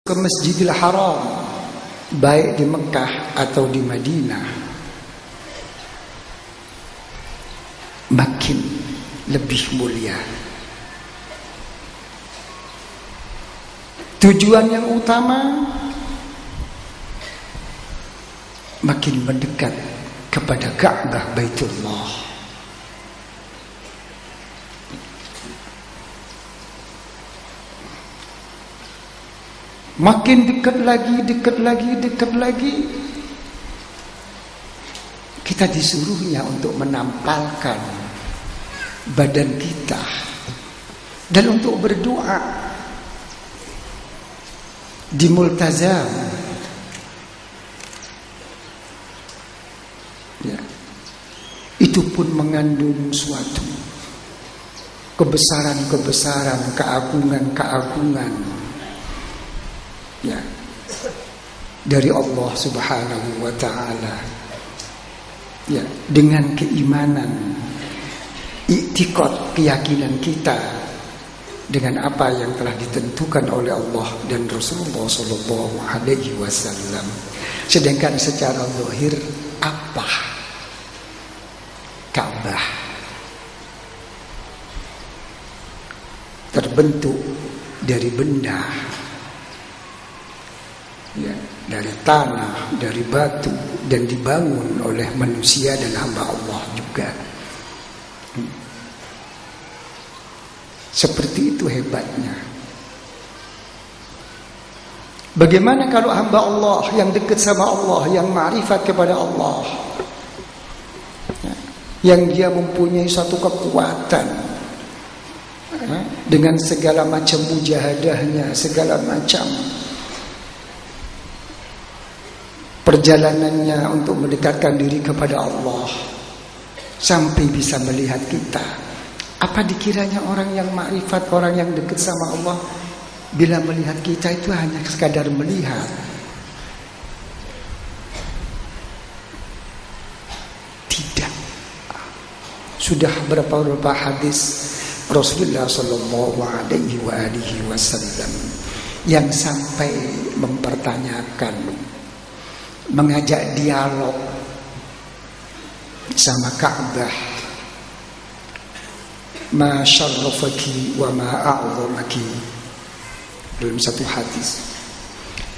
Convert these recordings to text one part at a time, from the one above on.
ke Masjidil Haram, baik di Mekah atau di Madinah, makin lebih mulia. Tujuan yang utama makin mendekat kepada Ka'bah Baitullah. Makin dekat lagi, kita disuruhnya untuk menampalkan badan kita dan untuk berdoa di multazam. Ya. Itu pun mengandung suatu kebesaran, keagungan. Ya, dari Allah Subhanahu wa ta'ala. Ya, dengan keimanan, i'tiqad, keyakinan kita dengan apa yang telah ditentukan oleh Allah dan Rasulullah sallallahu alaihi wasallam. Sedangkan secara zahir apa Ka'bah? Terbentuk dari benda, ya, dari tanah, dari batu, dan dibangun oleh manusia dan hamba Allah juga. Seperti itu hebatnya. Bagaimana kalau hamba Allah yang dekat sama Allah, yang ma'rifat kepada Allah, yang dia mempunyai satu kekuatan, dengan segala macam mujahadahnya, segala macam perjalanannya untuk mendekatkan diri kepada Allah, sampai bisa melihat kita. Apa dikiranya orang yang makrifat, orang yang dekat sama Allah, bila melihat kita itu hanya sekadar melihat? Tidak. Sudah berapa hadis Rasulullah sallallahu alaihi wasallam yang sampai mempertanyakan, mengajak dialog sama Ka'bah. Ma syarrafaki wa ma a'zamaki. Dalam satu hadis,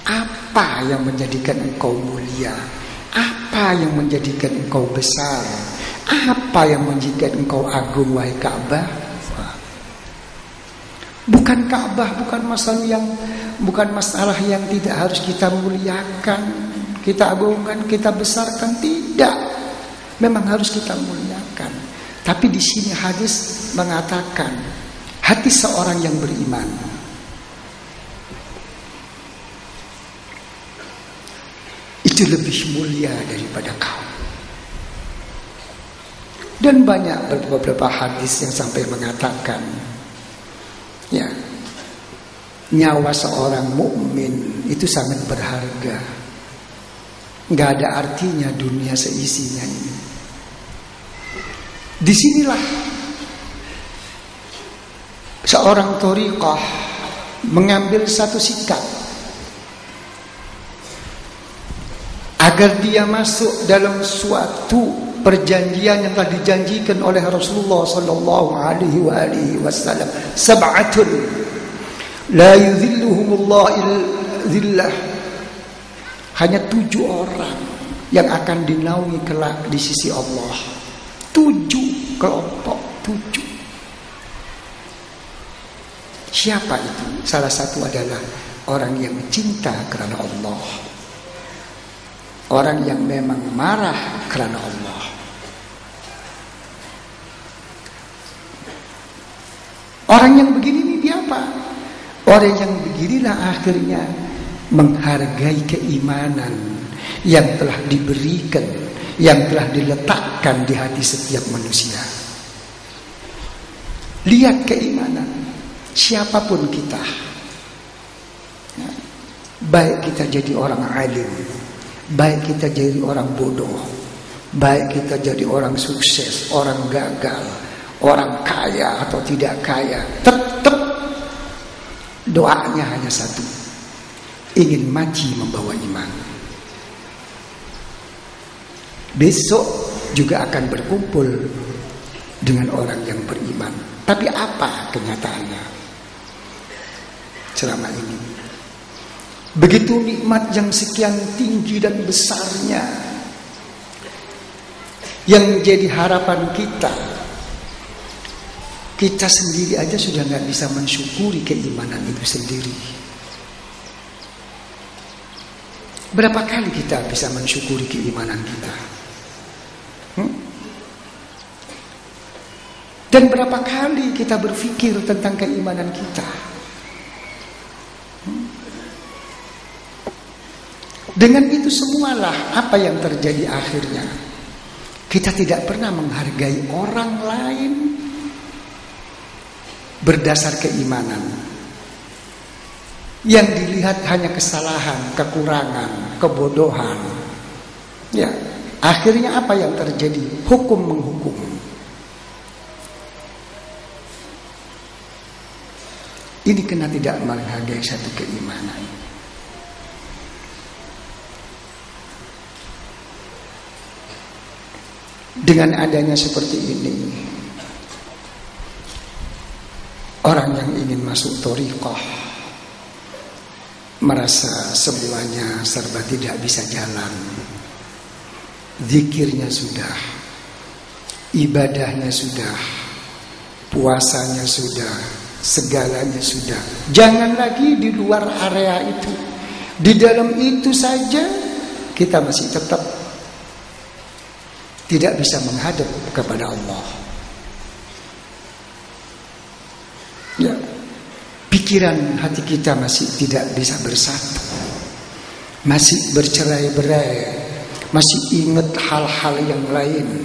apa yang menjadikan engkau mulia? Apa yang menjadikan engkau besar? Apa yang menjadikan engkau agung, wahai Ka'bah? Bukan Ka'bah, bukan masalah yang tidak harus kita muliakan, kita agungkan, kita besarkan, tidak. Memang harus kita muliakan. Tapi di sini hadis mengatakan hati seorang yang beriman itu lebih mulia daripada kau. Dan banyak beberapa hadis yang sampai mengatakan, ya, nyawa seorang mukmin itu sangat berharga. Nggak ada artinya dunia seisinya ini. Disinilah seorang thariqah mengambil satu sikap agar dia masuk dalam suatu perjanjian yang telah dijanjikan oleh Rasulullah sallallahu alaihi wasallam. Sab'atun la yudhilluhumullah dhillah. Hanya 7 orang yang akan dinaungi kelak di sisi Allah. 7 kelompok, 7. Siapa itu? Salah satu adalah orang yang cinta karena Allah, orang yang memang marah karena Allah. Orang yang begini ini dia apa? Orang yang beginilah akhirnya menghargai keimanan yang telah diberikan, yang telah diletakkan di hati setiap manusia. Lihat keimanan siapapun kita, baik kita jadi orang alim, baik kita jadi orang bodoh, baik kita jadi orang sukses, orang gagal, orang kaya atau tidak kaya, tetap doanya hanya satu. ingin mati membawa iman. Besok juga akan berkumpul dengan orang yang beriman. Tapi apa kenyataannya selama ini? Begitu nikmat yang sekian tinggi dan besarnya, yang jadi harapan kita, kita sendiri aja sudah gak bisa mensyukuri keimanan itu sendiri. Berapa kali kita bisa mensyukuri keimanan kita? Dan berapa kali kita berpikir tentang keimanan kita? Dengan itu semualah apa yang terjadi akhirnya. Kita tidak pernah menghargai orang lain berdasar keimanan. Yang dilihat hanya kesalahan, kekurangan, kebodohan. Ya, akhirnya apa yang terjadi? Hukum menghukum. Ini kena tidak menghargai satu keimanan. Dengan adanya seperti ini, orang yang ingin masuk thariqah merasa semuanya serba tidak bisa jalan. Zikirnya sudah, ibadahnya sudah, puasanya sudah, segalanya sudah. Jangan lagi di luar area itu. Di dalam itu saja kita masih tetap tidak bisa menghadap kepada Allah. Ya, pikiran hati kita masih tidak bisa bersatu, masih bercerai-berai, masih ingat hal-hal yang lain.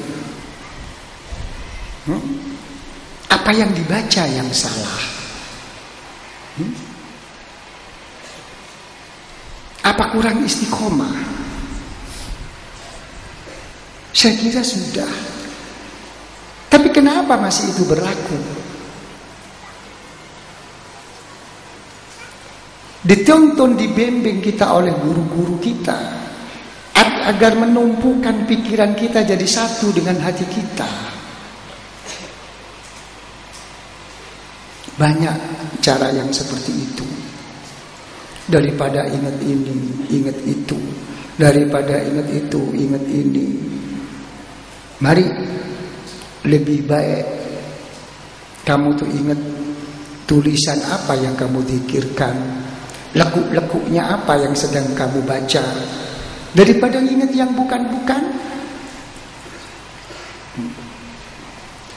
Apa yang dibaca yang salah? Apa kurang istiqomah? Saya kira sudah. Tapi kenapa masih itu berlaku? Ditonton, dibimbing kita oleh guru-guru kita agar menumpukan pikiran kita jadi satu dengan hati kita. Banyak cara yang seperti itu. Daripada ingat ini, ingat itu. Daripada ingat itu, ingat ini. Mari lebih baik kamu tuh ingat tulisan apa yang kamu zikirkan, lekuk-lekuknya apa yang sedang kamu baca, daripada ingat yang bukan-bukan.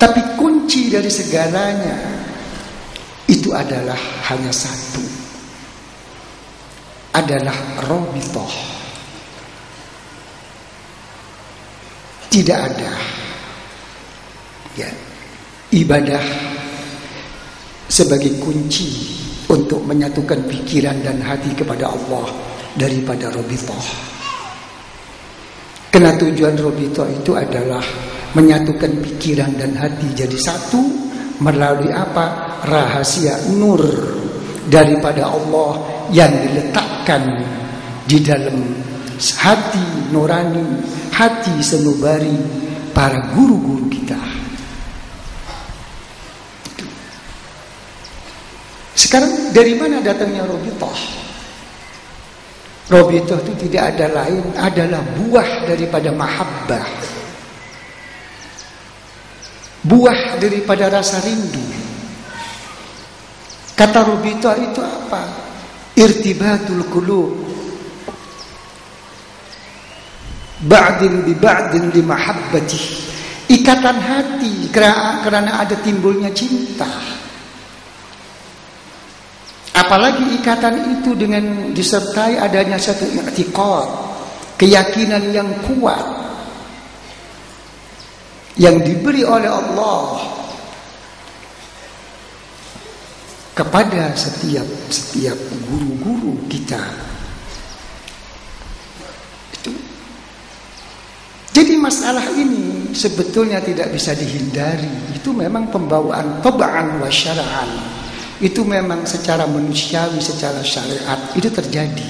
Tapi kunci dari segalanya itu adalah hanya satu, adalah rabithah. Tidak ada ya, ibadah sebagai kunci untuk menyatukan pikiran dan hati kepada Allah daripada rabithah. Karena tujuan rabithah itu adalah menyatukan pikiran dan hati jadi satu melalui apa? Rahasia nur daripada Allah yang diletakkan di dalam hati nurani, hati sanubari para guru-guru kita. Sekarang dari mana datangnya rabithah? Rabithah itu tidak ada lain, adalah buah daripada mahabbah, buah daripada rasa rindu. Kata rabithah itu apa? Irtibatul qulub, ba'din bi ba'din li mahabbati, ikatan hati karena ada timbulnya cinta. Apalagi ikatan itu dengan disertai adanya satu i'tiqad, keyakinan yang kuat yang diberi oleh Allah kepada setiap guru-guru kita. Jadi masalah ini sebetulnya tidak bisa dihindari. Itu memang pembawaan tab'an wa syara'an. Itu memang secara manusiawi, secara syariat itu terjadi.